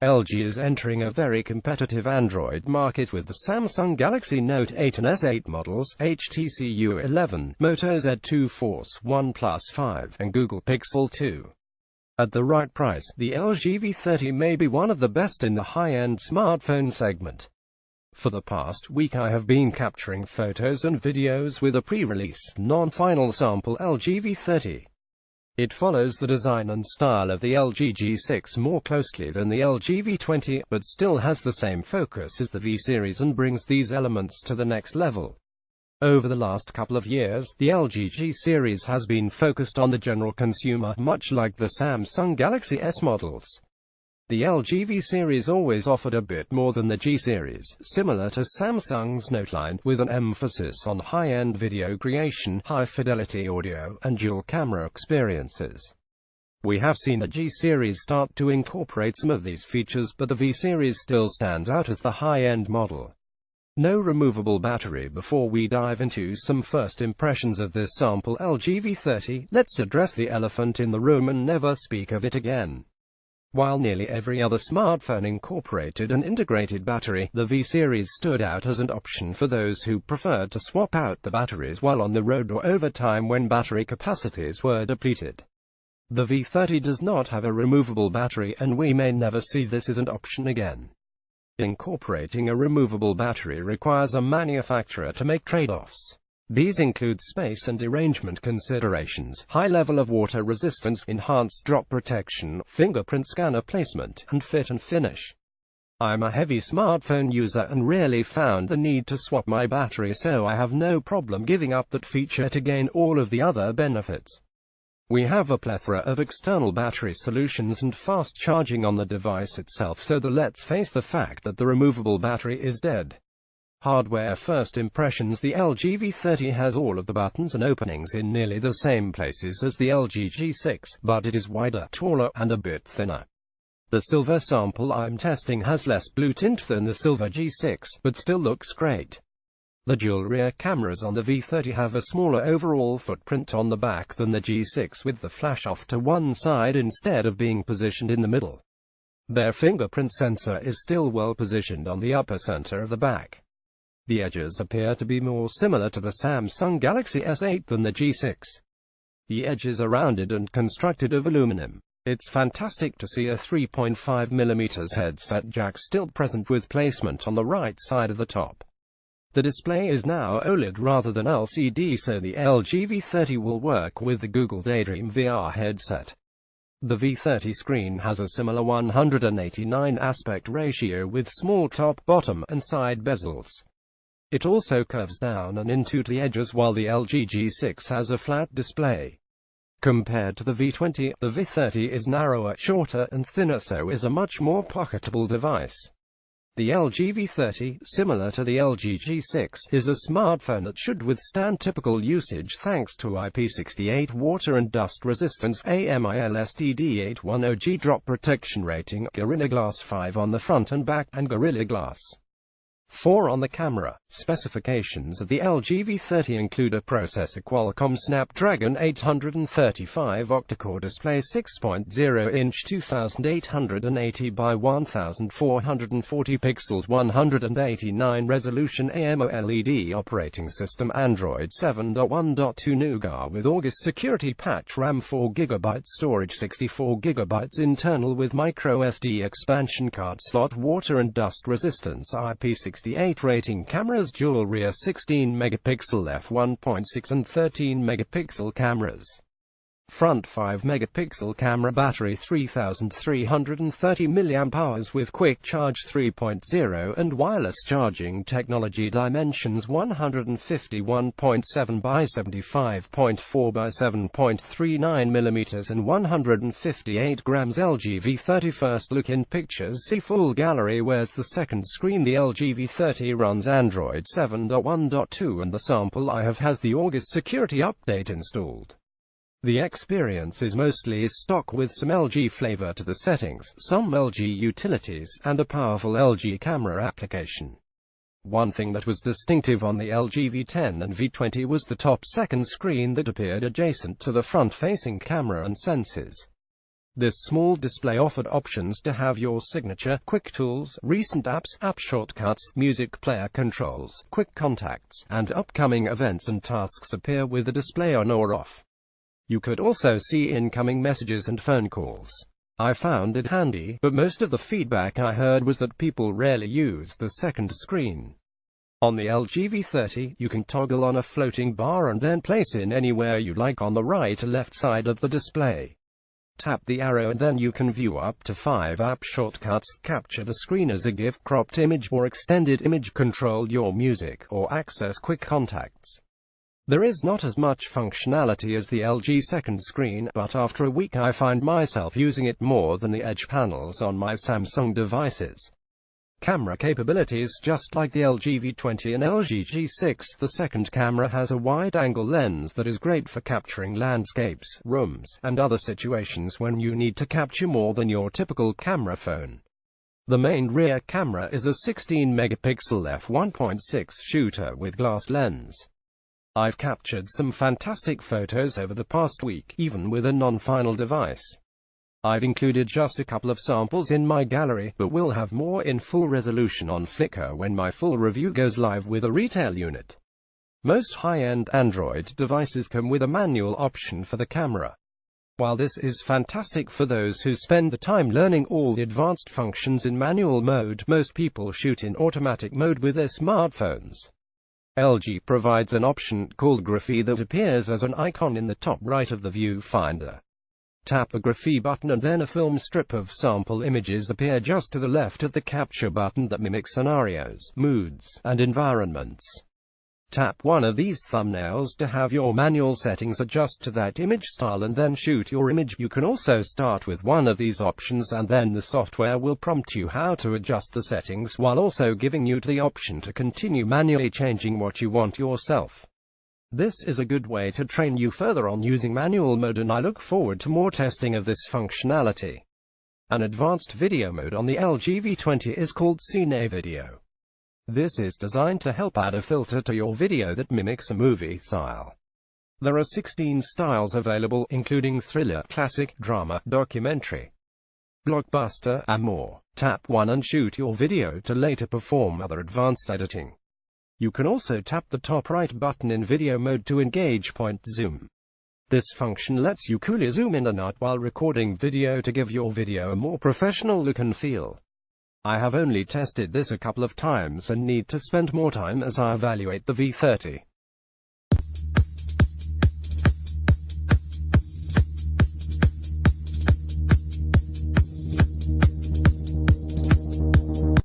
LG is entering a very competitive Android market with the Samsung Galaxy Note 8 and S8 models, HTC U11, Moto Z2 Force, OnePlus 5, and Google Pixel 2. At the right price, the LG V30 may be one of the best in the high-end smartphone segment. For the past week I have been capturing photos and videos with a pre-release, non-final sample LG V30. It follows the design and style of the LG G6 more closely than the LG V20, but still has the same focus as the V series and brings these elements to the next level. Over the last couple of years, the LG G series has been focused on the general consumer, much like the Samsung Galaxy S models. The LG V series always offered a bit more than the G series, similar to Samsung's Note line, with an emphasis on high-end video creation, high-fidelity audio, and dual-camera experiences. We have seen the G series start to incorporate some of these features, but the V series still stands out as the high-end model. No removable battery. Before we dive into some first impressions of this sample LG V30, let's address the elephant in the room and never speak of it again. While nearly every other smartphone incorporated an integrated battery, the V series stood out as an option for those who preferred to swap out the batteries while on the road or over time when battery capacities were depleted. The V30 does not have a removable battery, and we may never see this as an option again. Incorporating a removable battery requires a manufacturer to make trade-offs. These include space and derangement considerations, high level of water resistance, enhanced drop protection, fingerprint scanner placement, and fit and finish. I'm a heavy smartphone user and rarely found the need to swap my battery, so I have no problem giving up that feature to gain all of the other benefits. We have a plethora of external battery solutions and fast charging on the device itself, so let's face the fact that the removable battery is dead. Hardware first impressions. The LG V30 has all of the buttons and openings in nearly the same places as the LG G6, but it is wider, taller, and a bit thinner. The silver sample I'm testing has less blue tint than the silver G6, but still looks great. The dual rear cameras on the V30 have a smaller overall footprint on the back than the G6, with the flash off to one side instead of being positioned in the middle. Their fingerprint sensor is still well positioned on the upper center of the back. The edges appear to be more similar to the Samsung Galaxy S8 than the G6. The edges are rounded and constructed of aluminum. It's fantastic to see a 3.5mm headset jack still present with placement on the right side of the top. The display is now OLED rather than LCD, so the LG V30 will work with the Google Daydream VR headset. The V30 screen has a similar 189 aspect ratio with small top, bottom, and side bezels. It also curves down and into the edges, while the LG G6 has a flat display. Compared to the V20, the V30 is narrower, shorter, and thinner, so is a much more pocketable device. The LG V30, similar to the LG G6, is a smartphone that should withstand typical usage thanks to IP68 water and dust resistance, AMILSTD810G drop protection rating, Gorilla Glass 5 on the front and back, and Gorilla Glass 4 on the camera. Specifications of the LG V30 include a processor Qualcomm Snapdragon 835 octa-core display, 6.0-inch 2880 by 1440 pixels, 189 resolution AMOLED operating system, Android 7.1.2 Nougat with August security patch, RAM 4GB, storage 64GB, internal with microSD expansion card slot, water and dust resistance, IP68 rating, cameras dual rear 16-megapixel f1.6 and 13-megapixel cameras. Front 5-megapixel camera, battery 3330 mAh with quick charge 3.0 and wireless charging technology. Dimensions 151.7 by 75.4 by 7.39 mm and 158 grams. LG V30 first look in pictures. See full gallery. Where's the second screen? The LG V30 runs Android 7.1.2 and the sample I have has the August security update installed. The experience is mostly stock with some LG flavor to the settings, some LG utilities, and a powerful LG camera application. One thing that was distinctive on the LG V10 and V20 was the top second screen that appeared adjacent to the front-facing camera and sensors. This small display offered options to have your signature, quick tools, recent apps, app shortcuts, music player controls, quick contacts, and upcoming events and tasks appear with the display on or off. You could also see incoming messages and phone calls. I found it handy, but most of the feedback I heard was that people rarely use the second screen. On the LG V30, you can toggle on a floating bar and then place it anywhere you like on the right or left side of the display. Tap the arrow and then you can view up to 5 app shortcuts, capture the screen as a GIF, cropped image or extended image, control your music, or access quick contacts. There is not as much functionality as the LG second screen, but after a week I find myself using it more than the edge panels on my Samsung devices. Camera capabilities. Just like the LG V20 and LG G6, the second camera has a wide-angle lens that is great for capturing landscapes, rooms, and other situations when you need to capture more than your typical camera phone. The main rear camera is a 16-megapixel f1.6 shooter with glass lens. I've captured some fantastic photos over the past week, even with a non-final device. I've included just a couple of samples in my gallery, but will have more in full resolution on Flickr when my full review goes live with a retail unit. Most high-end Android devices come with a manual option for the camera. While this is fantastic for those who spend the time learning all the advanced functions in manual mode, most people shoot in automatic mode with their smartphones. LG provides an option called Graphy that appears as an icon in the top right of the viewfinder. Tap the Graphy button and then a film strip of sample images appear just to the left of the capture button that mimic scenarios, moods, and environments. Tap one of these thumbnails to have your manual settings adjust to that image style and then shoot your image. You can also start with one of these options and then the software will prompt you how to adjust the settings while also giving you the option to continue manually changing what you want yourself. This is a good way to train you further on using manual mode, and I look forward to more testing of this functionality. An advanced video mode on the LG V20 is called Cine Video. This is designed to help add a filter to your video that mimics a movie style. There are 16 styles available, including thriller, classic, drama, documentary, blockbuster, and more. Tap one and shoot your video to later perform other advanced editing. You can also tap the top right button in video mode to engage point zoom. This function lets you coolly zoom in and out while recording video to give your video a more professional look and feel. I have only tested this a couple of times and need to spend more time as I evaluate the V30.